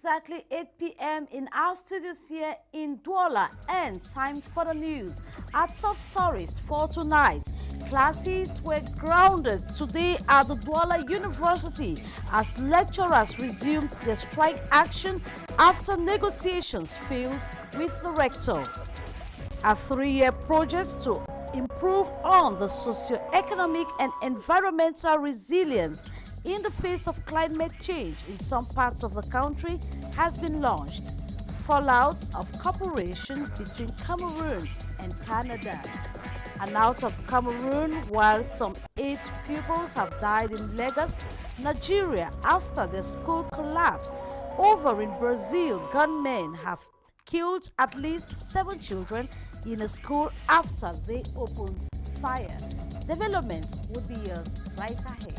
exactly 8 p.m. in our studios here in Douala, and time for the news. Our top stories for tonight. Classes were grounded today at the Douala University as lecturers resumed their strike action after negotiations failed with the rector. A 3-year project to improve on the socio-economic and environmental resilience in the face of climate change in some parts of the country has been launched. Fallout of cooperation between Cameroon and Canada. And out of Cameroon, while some 8 pupils have died in Lagos, Nigeria, after their school collapsed. Over in Brazil, gunmen have killed at least 7 children in a school after they opened fire. Developments will be yours right ahead.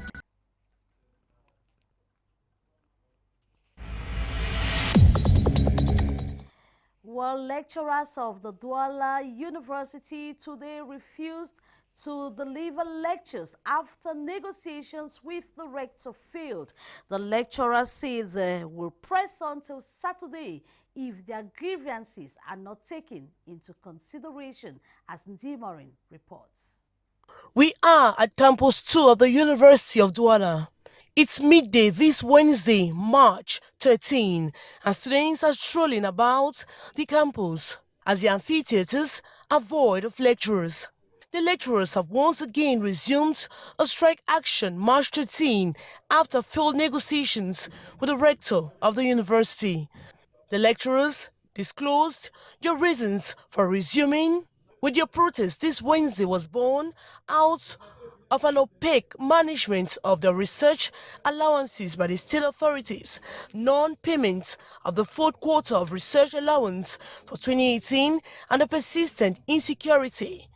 Well, lecturers of the Douala University today refused to deliver lectures after negotiations with the rector failed. The lecturers say they will press on till Saturday if their grievances are not taken into consideration, as Ndimorin reports. We are at Campus 2 of the University of Douala. It's midday this Wednesday, March 13, and students are strolling about the campus as the amphitheaters are void of lecturers. The lecturers have once again resumed a strike action March 13 after failed negotiations with the rector of the university. The lecturers disclosed their reasons for resuming with their protest. This Wednesday was born out of an opaque management of the research allowances by the state authorities, non-payment of the 4th quarter of research allowance for 2018, and the persistent insecurity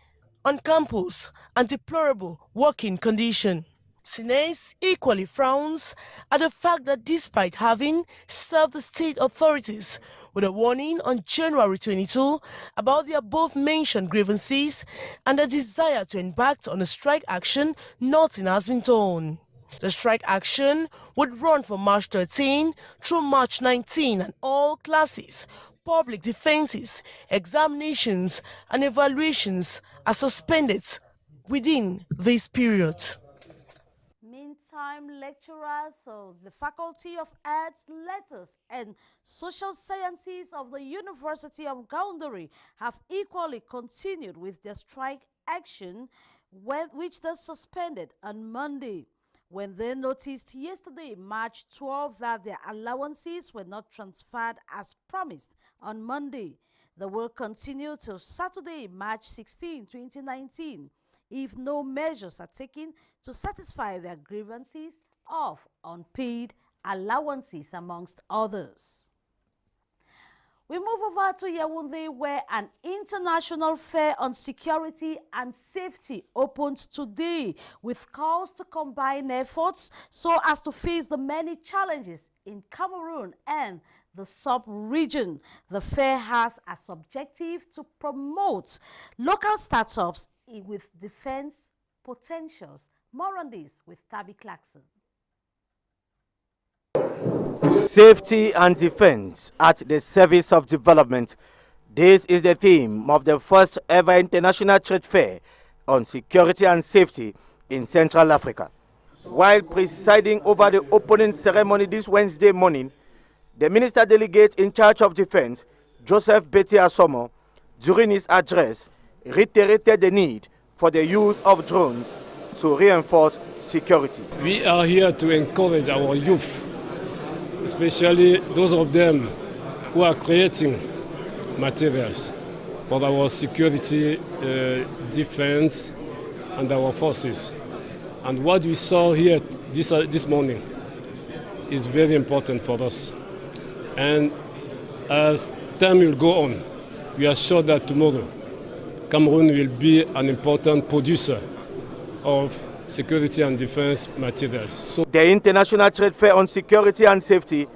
on campus and deplorable working condition. Sines equally frowns at the fact that despite having served the state authorities with a warning on January 22 about the above-mentioned grievances and a desire to embark on a strike action, nothing has been done. The strike action would run from March 13 through March 19, and all classes, public defenses, examinations and evaluations are suspended within this period. Meantime, lecturers of the Faculty of Arts, Letters and Social Sciences of the University of Gaoundari have equally continued with their strike action, which they suspended on Monday, when they noticed yesterday, March 12, that their allowances were not transferred as promised on Monday. They will continue till Saturday, March 16, 2019. If no measures are taken to satisfy their grievances of unpaid allowances, amongst others. We move over to Yaoundé, where an international fair on security and safety opened today, with calls to combine efforts so as to face the many challenges in Cameroon and the sub-region. The fair has as objective to promote local startups with defense potentials. More on this with Tabby Clarkson. Safety and defense at the service of development. This is the theme of the first ever international trade fair on security and safety in Central Africa. While presiding over the opening ceremony this Wednesday morning, the minister delegate in charge of defense, Joseph Betty Asomo, during his address, reiterated the need for the use of drones to reinforce security. We are here to encourage our youth, especially those of them who are creating materials for our security, defense, and our forces. And what we saw here this morning is very important for us. And as time will go on, we are sure that tomorrow Cameroon will be an important producer of security and defense materials. So the International Trade Fair on Security and Safety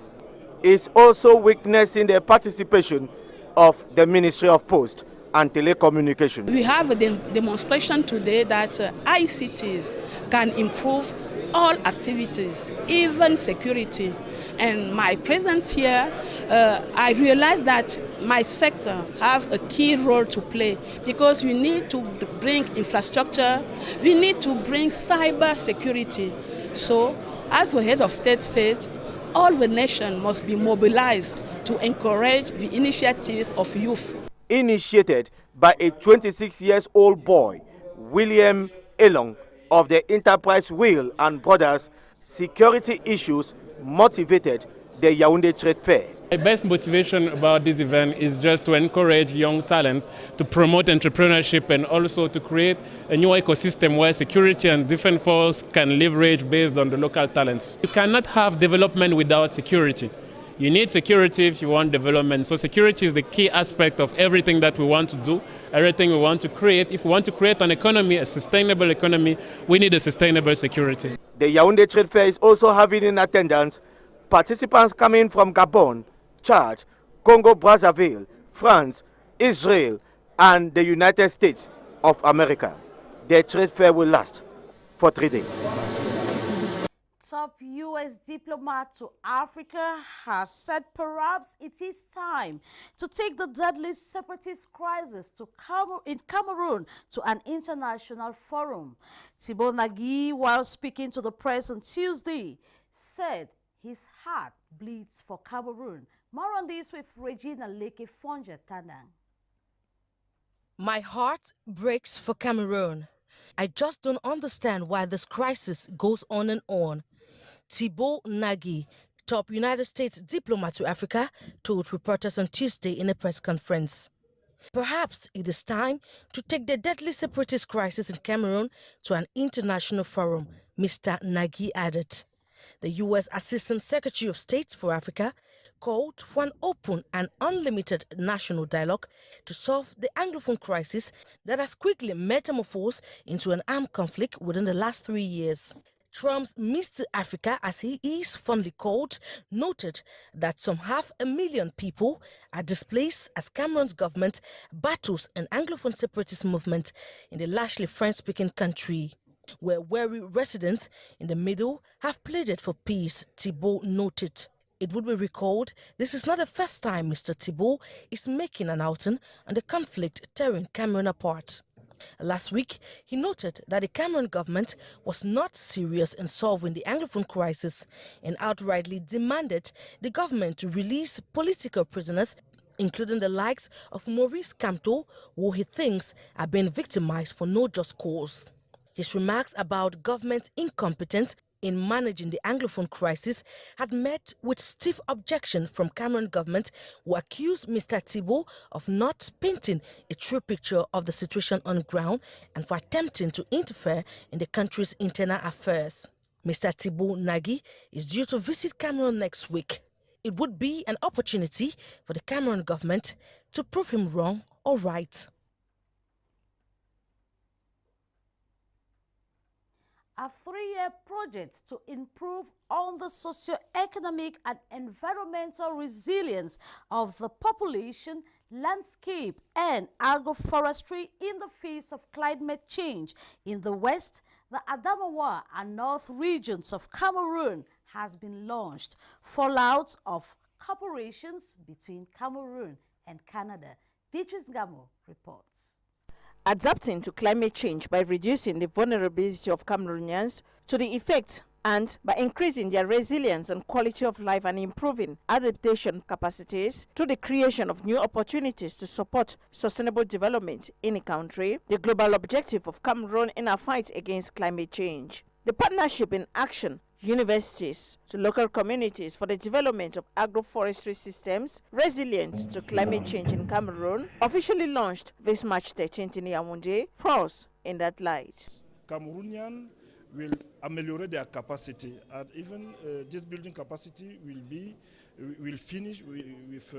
is also witnessing the participation of the Ministry of Post and Telecommunications. We have a demonstration today that ICTs can improve all activities, even security. and my presence here, I realized that my sector have a key role to play because we need to bring infrastructure, we need to bring cyber security. So, as the head of state said, all the nation must be mobilized to encourage the initiatives of youth. Initiated by a 26-year-old boy, William Elong of the Enterprise Wheel and Brothers, security issues motivated the Yaoundé Trade Fair. My best motivation about this event is just to encourage young talent, to promote entrepreneurship, and also to create a new ecosystem where security and defense force can leverage based on the local talents. You cannot have development without security. You need security if you want development. So security is the key aspect of everything that we want to do, everything we want to create. If we want to create an economy, a sustainable economy, we need a sustainable security. The Yaoundé Trade Fair is also having in attendance participants coming from Gabon, Chad, Congo-Brazzaville, France, Israel, and the United States of America. The trade fair will last for 3 days. Top U.S. diplomat to Africa has said perhaps it is time to take the deadly separatist crisis in Cameroon to an international forum. Thibault Nagui, while speaking to the press on Tuesday, said his heart bleeds for Cameroon. More on this with Regina Leke Fonja Tanang. My heart breaks for Cameroon. I just don't understand why this crisis goes on and on. Thibault Nagui, top United States diplomat to Africa, told reporters on Tuesday in a press conference. Perhaps it is time to take the deadly separatist crisis in Cameroon to an international forum, Mr. Nagui added. The U.S. Assistant Secretary of State for Africa called for an open and unlimited national dialogue to solve the Anglophone crisis that has quickly metamorphosed into an armed conflict within the last 3 years. Trump's Mr. Africa, as he is fondly called, noted that some 500,000 people are displaced as Cameroon's government battles an Anglophone separatist movement in the largely French-speaking country, where weary residents in the middle have pleaded for peace, Thibault noted. It would be recalled this is not the first time Mr. Thibault is making an outing on the conflict tearing Cameroon apart. Last week, he noted that the Cameroon government was not serious in solving the Anglophone crisis and outrightly demanded the government to release political prisoners, including the likes of Maurice Kamto, who he thinks are being victimized for no just cause. His remarks about government incompetence in managing the Anglophone crisis had met with stiff objection from Cameroon government, who accused Mr. Thibault of not painting a true picture of the situation on ground and for attempting to interfere in the country's internal affairs. Mr. Thibault Nagui is due to visit Cameroon next week. It would be an opportunity for the Cameroon government to prove him wrong or right. A 3-year project to improve on the socio-economic and environmental resilience of the population, landscape, and agroforestry in the face of climate change in the west, the Adamawa and north regions of Cameroon has been launched. Fallout of cooperations between Cameroon and Canada. Beatrice Gamo reports. Adapting to climate change by reducing the vulnerability of Cameroonians to the effects and by increasing their resilience and quality of life and improving adaptation capacities through the creation of new opportunities to support sustainable development in a country, the global objective of Cameroon in our fight against climate change. The partnership in action, universities to local communities for the development of agroforestry systems resilient to climate change in Cameroon, officially launched this March 13th in Yaoundé, falls in that light. Cameroonians will ameliorate their capacity, and even this building capacity will finish with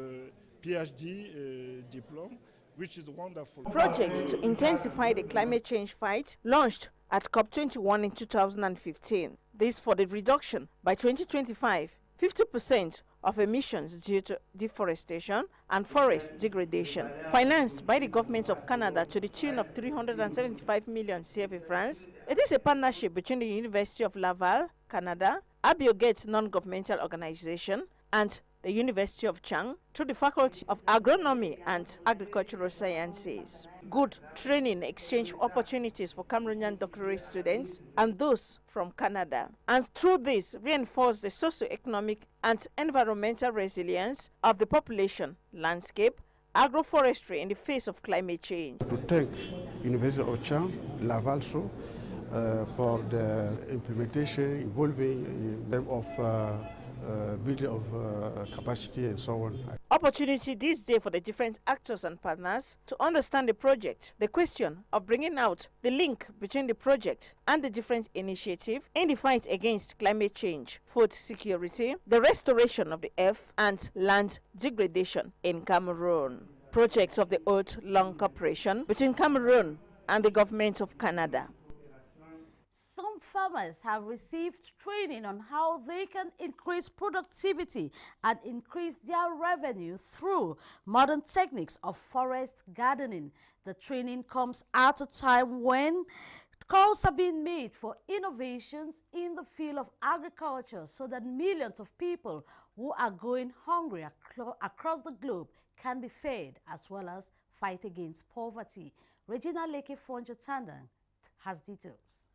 PhD diploma, which is wonderful. Projects to intensify the climate change fight launched at COP21 in 2015. This for the reduction by 2025, 50% of emissions due to deforestation and forest degradation. Financed by the government of Canada to the tune of 375 million CFA francs, it is a partnership between the University of Laval, Canada, Abio Gates non-governmental organization, and the University of Chang through the Faculty of Agronomy and Agricultural Sciences. Good training exchange opportunities for Cameroonian doctorate students and those from Canada. And through this, reinforce the socio-economic and environmental resilience of the population, landscape, agroforestry in the face of climate change. To thank University of Chang, Laval for the implementation involving in terms of building of capacity and so on. Opportunity this day for the different actors and partners to understand the project. The question of bringing out the link between the project and the different initiatives in the fight against climate change, food security, the restoration of the earth and land degradation in Cameroon. Projects of the oooh cooperation between Cameroon and the government of Canada. Some farmers have received training on how they can increase productivity and increase their revenue through modern techniques of forest gardening. The training comes at a time when calls are being made for innovations in the field of agriculture so that millions of people who are going hungry across the globe can be fed as well as fight against poverty. Regina Leke Fonja-Tandan has details.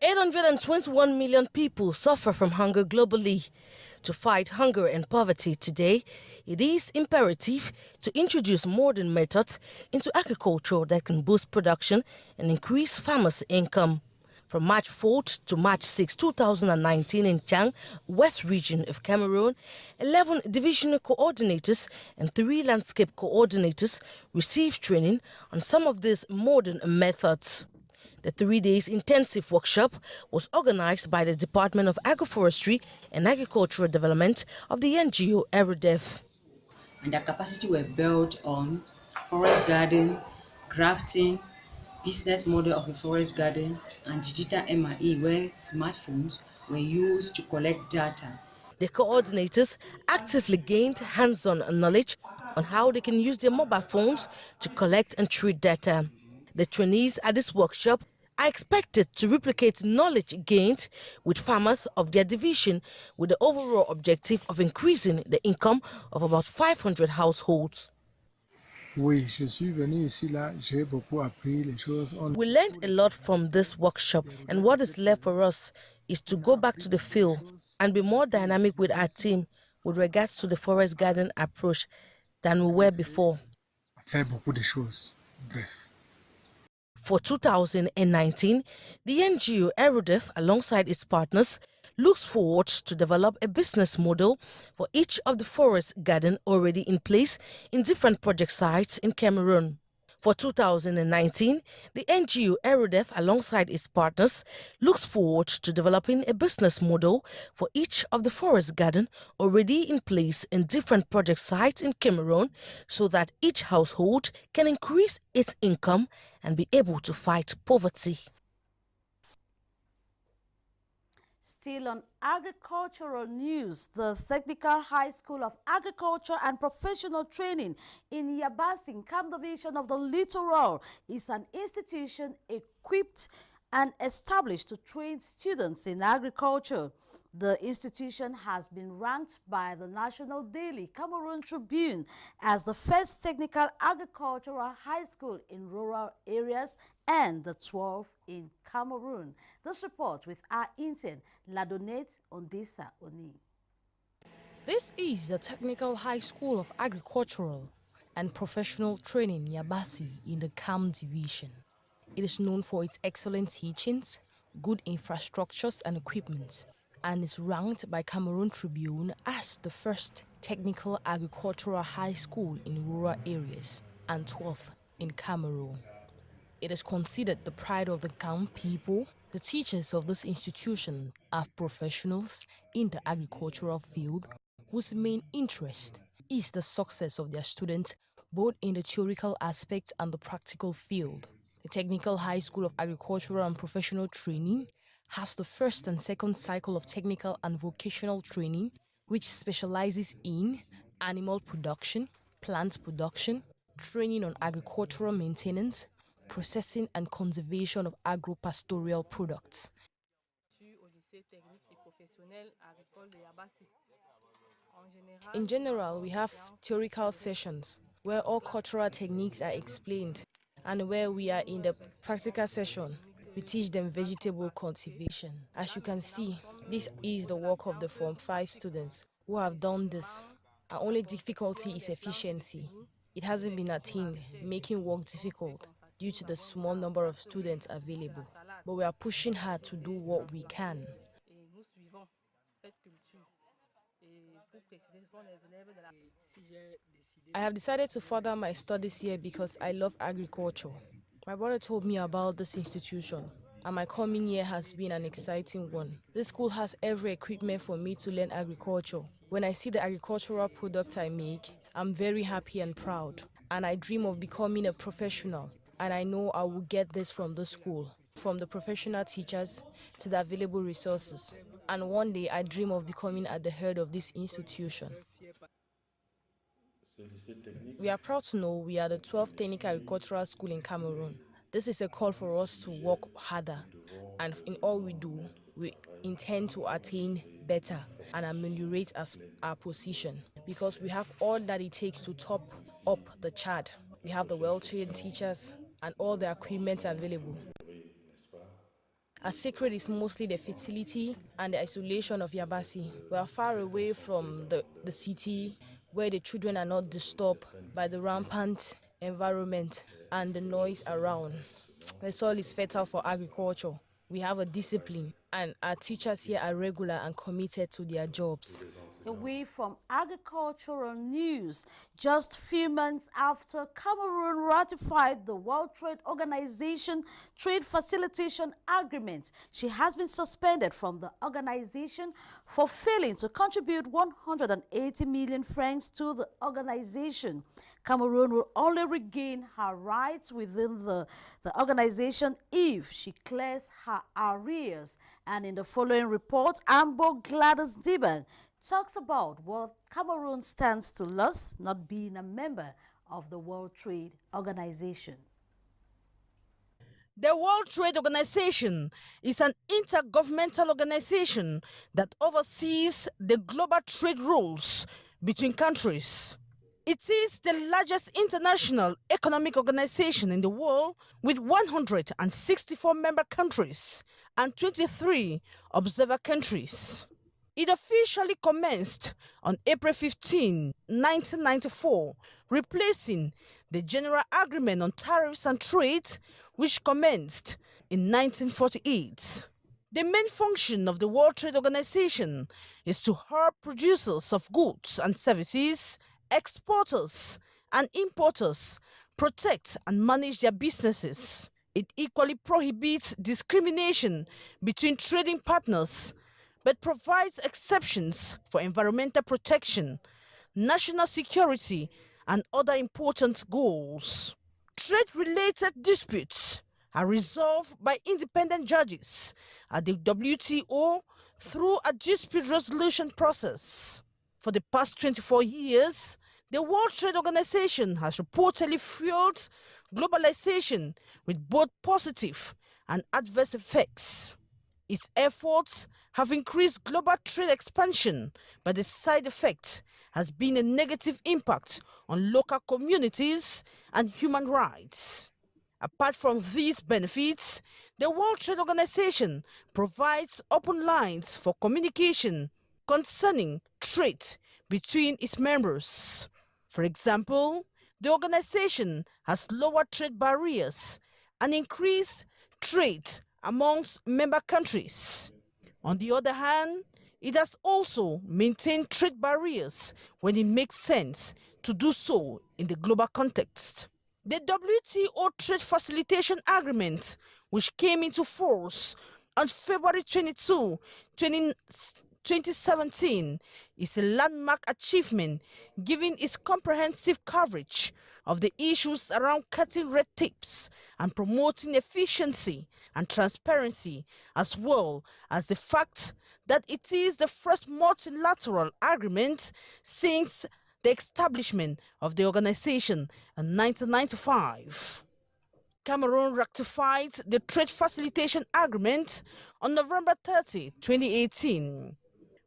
821 million people suffer from hunger globally. To fight hunger and poverty today, it is imperative to introduce modern methods into agriculture that can boost production and increase farmers' income. From March 4th to March 6, 2019 in Chang, West Region of Cameroon, 11 divisional coordinators and 3 landscape coordinators received training on some of these modern methods. The 3 days intensive workshop was organized by the Department of Agroforestry and Agricultural Development of the NGO ERUDEF. And their capacity were built on forest garden, grafting, business model of a forest garden, and digital MRE, where smartphones were used to collect data. The coordinators actively gained hands-on knowledge on how they can use their mobile phones to collect and treat data. The trainees at this workshop are expected to replicate knowledge gained with farmers of their division with the overall objective of increasing the income of about 500 households. Oui, je suis venu ici là, j'ai beaucoup appris les choses. We learned a lot from this workshop, and what is left for us is to go back to the field and be more dynamic with our team with regards to the forest garden approach than we were before. Faire beaucoup de choses. Bref. For 2019, the NGO ERUDEF, alongside its partners, looks forward to develop a business model for each of the forest gardens already in place in different project sites in Cameroon. For 2019, the NGO ERUDEF, alongside its partners, looks forward to developing a business model for each of the forest gardens already in place in different project sites in Cameroon so that each household can increase its income and be able to fight poverty. Still on agricultural news, the Technical High School of Agriculture and Professional Training in Yabasing, Camp Division of the Littoral, is an institution equipped and established to train students in agriculture. The institution has been ranked by the National Daily Cameroon Tribune as the first technical agricultural high school in rural areas and the 12th in Cameroon. This report with our intern, Ladonette Ondesa Oni. This is the Technical High School of Agricultural and Professional Training Yabasi in the Cam Division. It is known for its excellent teachings, good infrastructures and equipment, and is ranked by Cameroon Tribune as the first technical agricultural high school in rural areas and 12th in Cameroon. It is considered the pride of the Kam people. The teachers of this institution are professionals in the agricultural field whose main interest is the success of their students both in the theoretical aspect and the practical field. The Technical High School of Agricultural and Professional Training has the first and second cycle of technical and vocational training, which specializes in animal production, plant production, training on agricultural maintenance, processing and conservation of agro-pastoral products. In general, we have theoretical sessions where all cultural techniques are explained, and where we are in the practical session, we teach them vegetable cultivation. As you can see, this is the work of the Form 5 students who have done this. Our only difficulty is efficiency. It hasn't been attained, making work difficult due to the small number of students available. But we are pushing hard to do what we can. I have decided to further my studies here because I love agriculture. My brother told me about this institution, and my coming year has been an exciting one. This school has every equipment for me to learn agriculture. When I see the agricultural product I make, I'm very happy and proud, and I dream of becoming a professional, and I know I will get this from the school, from the professional teachers to the available resources. And one day I dream of becoming at the head of this institution. We are proud to know we are the 12th Technical Agricultural School in Cameroon. This is a call for us to work harder, and in all we do, we intend to attain better and ameliorate our position, because we have all that it takes to top up the chart. We have the well-trained teachers and all the equipment available. Our secret is mostly the fertility and the isolation of Yabasi. We are far away from the city, where the children are not disturbed by the rampant environment and the noise around. The soil is fertile for agriculture. We have a discipline, and our teachers here are regular and committed to their jobs. Away from agricultural news, just few months after Cameroon ratified the World Trade Organization Trade Facilitation Agreement, she has been suspended from the organization for failing to contribute 180 million francs to the organization. Cameroon will only regain her rights within the organization if she clears her arrears. And in the following report, Ambo Gladys Diban talks about what Cameroon stands to lose not being a member of the World Trade Organization. The World Trade Organization is an intergovernmental organization that oversees the global trade rules between countries. It is the largest international economic organization in the world, with 164 member countries and 23 observer countries. It officially commenced on April 15, 1994, replacing the General Agreement on Tariffs and Trade, which commenced in 1948. The main function of the World Trade Organization is to help producers of goods and services, exporters and importers protect and manage their businesses. It equally prohibits discrimination between trading partners, but provides exceptions for environmental protection, national security, and other important goals. Trade-related disputes are resolved by independent judges at the WTO through a dispute resolution process. For the past 24 years, the World Trade Organization has reportedly fueled globalization with both positive and adverse effects. Its efforts have increased global trade expansion, but the side effect has been a negative impact on local communities and human rights. Apart from these benefits, the World Trade Organization provides open lines for communication concerning trade between its members. For example, the organization has lowered trade barriers and increased trade amongst member countries. On the other hand, it has also maintained trade barriers when it makes sense to do so in the global context. The WTO Trade Facilitation Agreement, which came into force on February 22, 2017, is a landmark achievement given its comprehensive coverage of the issues around cutting red tapes and promoting efficiency and transparency, as well as the fact that it is the first multilateral agreement since the establishment of the organization in 1995. Cameroon ratified the Trade Facilitation Agreement on November 30, 2018.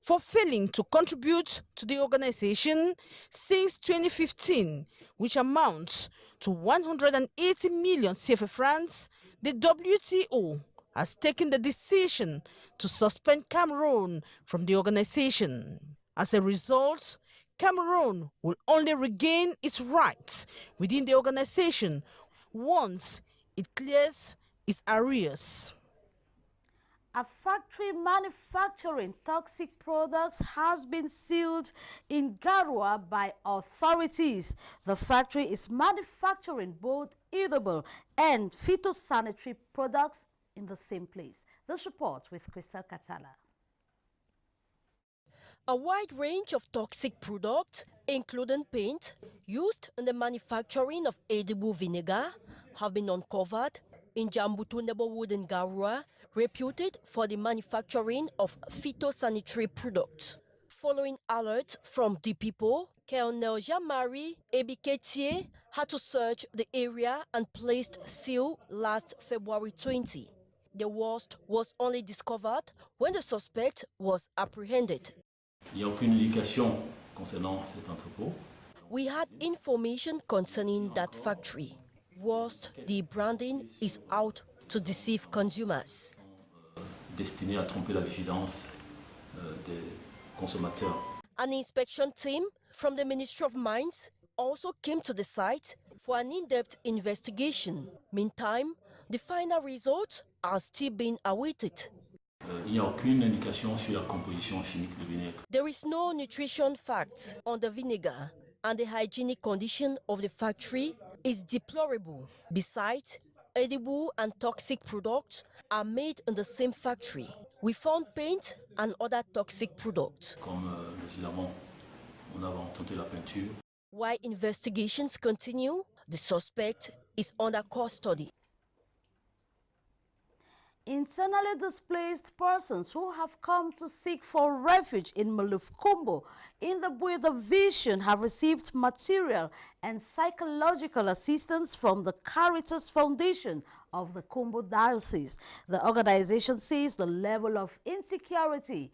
For failing to contribute to the organization since 2015, which amounts to 180 million CFA francs, the WTO has taken the decision to suspend Cameroon from the organization. As a result, Cameroon will only regain its rights within the organization once it clears its arrears. A factory manufacturing toxic products has been sealed in Garoua by authorities. The factory is manufacturing both edible and phytosanitary products in the same place. This report with Crystal Katala. A wide range of toxic products, including paint, used in the manufacturing of edible vinegar, have been uncovered in Jambutu neighborhood in Garoua, reputed for the manufacturing of phytosanitary products. Following alerts from the people, Colonel Jean-Marie Ebiketier had to search the area and placed seal last February 20. The worst was only discovered when the suspect was apprehended. Il n'y a aucune indication concernant cet entrepôt. We had information concerning that factory. Worst, the branding is out to deceive consumers. Destiné à tromper la vigilance des consommateurs. An inspection team from the Ministry of Mines also came to the site for an in-depth investigation. Meantime, the final results are still being awaited. Il n'y a aucune indication sur la composition chimique du vinaigre. There is no nutrition fact on the vinegar, and the hygienic condition of the factory is deplorable. Besides, edible and toxic products are made in the same factory. We found paint and other toxic products. Comme les filaments, on a tenté la peinture. While investigations continue, the suspect is under custody. Internally displaced persons who have come to seek for refuge in Maluf-Kumbo in the Bui Division have received material and psychological assistance from the Caritas Foundation of the Kumbo Diocese. The organization says the level of insecurity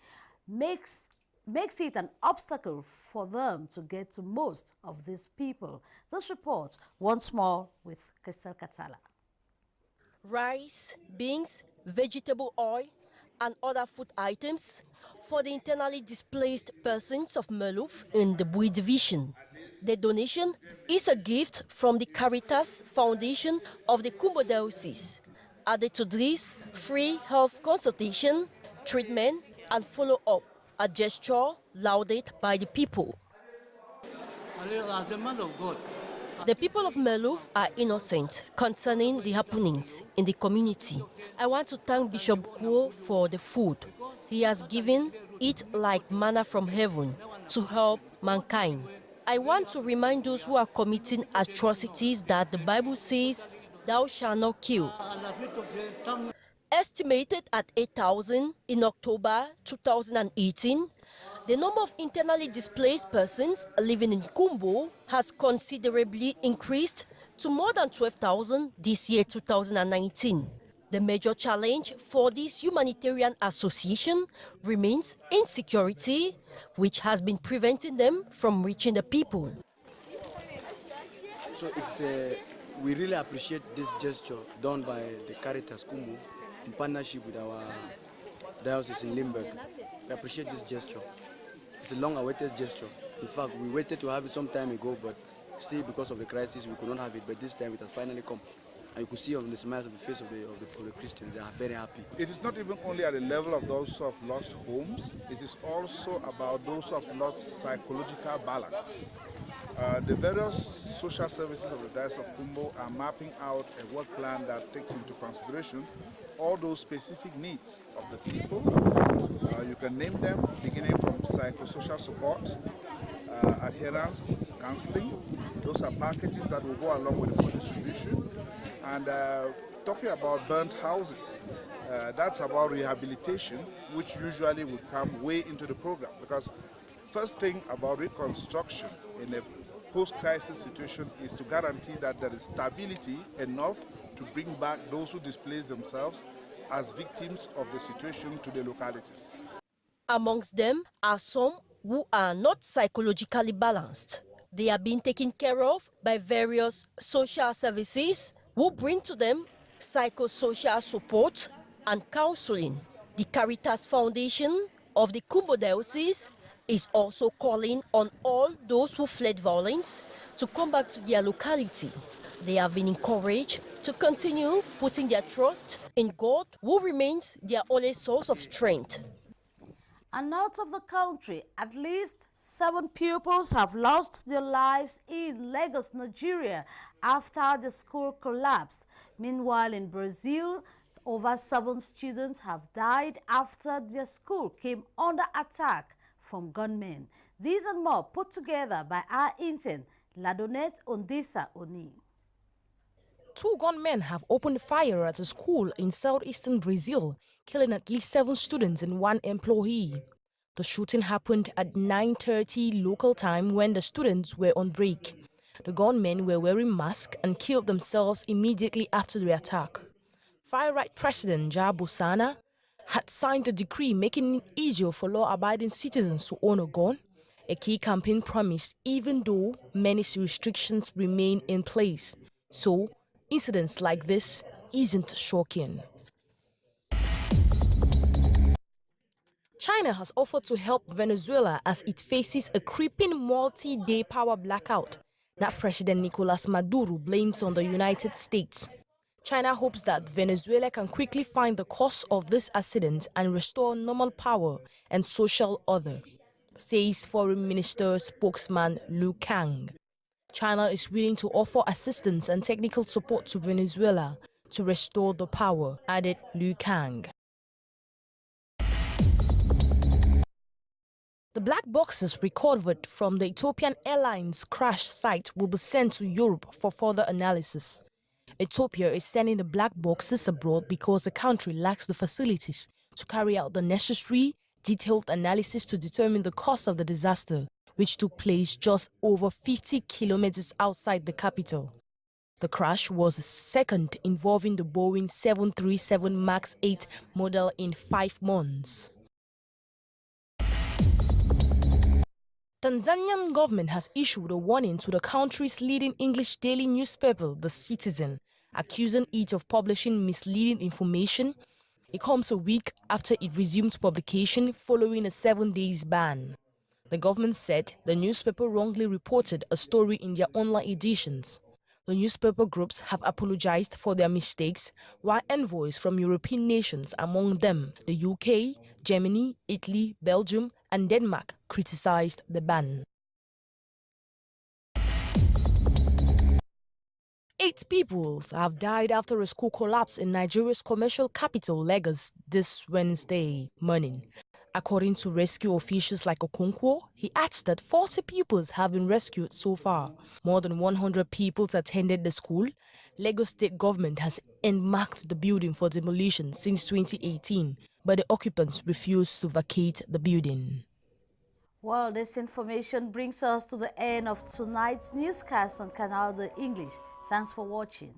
makes it an obstacle for them to get to most of these people. This report once more with Crystal Katala. Rice, beans, vegetable oil, and other food items for the internally displaced persons of Maluf in the Bui Division. The donation is a gift from the Caritas Foundation of the Kumbo Diocese. Added to this, free health consultation, treatment, and follow-up, a gesture lauded by the people. As a man of God, the people of Maluf are innocent concerning the happenings in the community. I want to thank Bishop Kuo for the food. He has given it like manna from heaven to help mankind. I want to remind those who are committing atrocities that the Bible says, "Thou shalt not kill." Estimated at 8,000 in October 2018, the number of internally displaced persons living in Kumbo has considerably increased to more than 12,000 this year, 2019. The major challenge for this humanitarian association remains insecurity, which has been preventing them from reaching the people. So we really appreciate this gesture done by the Caritas Kumbo in partnership with our diocese in Limburg. We appreciate this gesture. It's a long-awaited gesture. In fact, we waited to have it some time ago, but still because of the crisis, we could not have it. But this time, it has finally come. And you could see on the smiles of the face of the Christians, they are very happy. It is not even only at the level of those who have lost homes. It is also about those who have lost psychological balance. The various social services of the Diocese of Kumbo are mapping out a work plan that takes into consideration all those specific needs of the people. You can name them, beginning from psychosocial support, adherence, counseling. Those are packages that will go along with the food distribution. And talking about burnt houses, that's about rehabilitation, which usually would come way into the program. Because first thing about reconstruction in a post-crisis situation is to guarantee that there is stability enough to bring back those who displaced themselves as victims of the situation to the localities. Amongst them are some who are not psychologically balanced. They are being taken care of by various social services who bring to them psychosocial support and counseling. The Caritas Foundation of the Kumbo Diocese is also calling on all those who fled violence to come back to their locality. They have been encouraged to continue putting their trust in God, who remains their only source of strength. And out of the country, at least 7 pupils have lost their lives in Lagos, Nigeria, after the school collapsed. Meanwhile, in Brazil, over 7 students have died after their school came under attack from gunmen. These and more put together by our intern, Ladonette Ondesa Oni. 2 gunmen have opened fire at a school in southeastern Brazil, killing at least 7 students and 1 employee. The shooting happened at 9:30 local time when the students were on break. The gunmen were wearing masks and killed themselves immediately after the attack. Far-right President Jair Bolsonaro had signed a decree making it easier for law-abiding citizens to own a gun, a key campaign promise, even though many restrictions remain in place. So, incidents like this isn't shocking. China has offered to help Venezuela as it faces a creeping multi-day power blackout that President Nicolas Maduro blames on the United States. China hopes that Venezuela can quickly find the cause of this accident and restore normal power and social order, says Foreign Minister spokesman Liu Kang. China is willing to offer assistance and technical support to Venezuela to restore the power, added Liu Kang. The black boxes recovered from the Ethiopian Airlines crash site will be sent to Europe for further analysis. Ethiopia is sending the black boxes abroad because the country lacks the facilities to carry out the necessary detailed analysis to determine the cause of the disaster, which took place just over 50 kilometers outside the capital. The crash was the second involving the Boeing 737 MAX 8 model in 5 months. Tanzanian government has issued a warning to the country's leading English daily newspaper, The Citizen, accusing it of publishing misleading information. It comes a week after it resumed publication following a 7-day ban. The government said the newspaper wrongly reported a story in their online editions. The newspaper groups have apologized for their mistakes, while envoys from European nations, among them the UK, Germany, Italy, Belgium, and Denmark, criticized the ban. 8 people have died after a school collapse in Nigeria's commercial capital, Lagos, this Wednesday morning. According to rescue officials like Okonkwo, he adds that 40 pupils have been rescued so far. More than 100 pupils attended the school. Lagos state government has earmarked the building for demolition since 2018, but the occupants refused to vacate the building. Well, this information brings us to the end of tonight's newscast on Canal de English. Thanks for watching.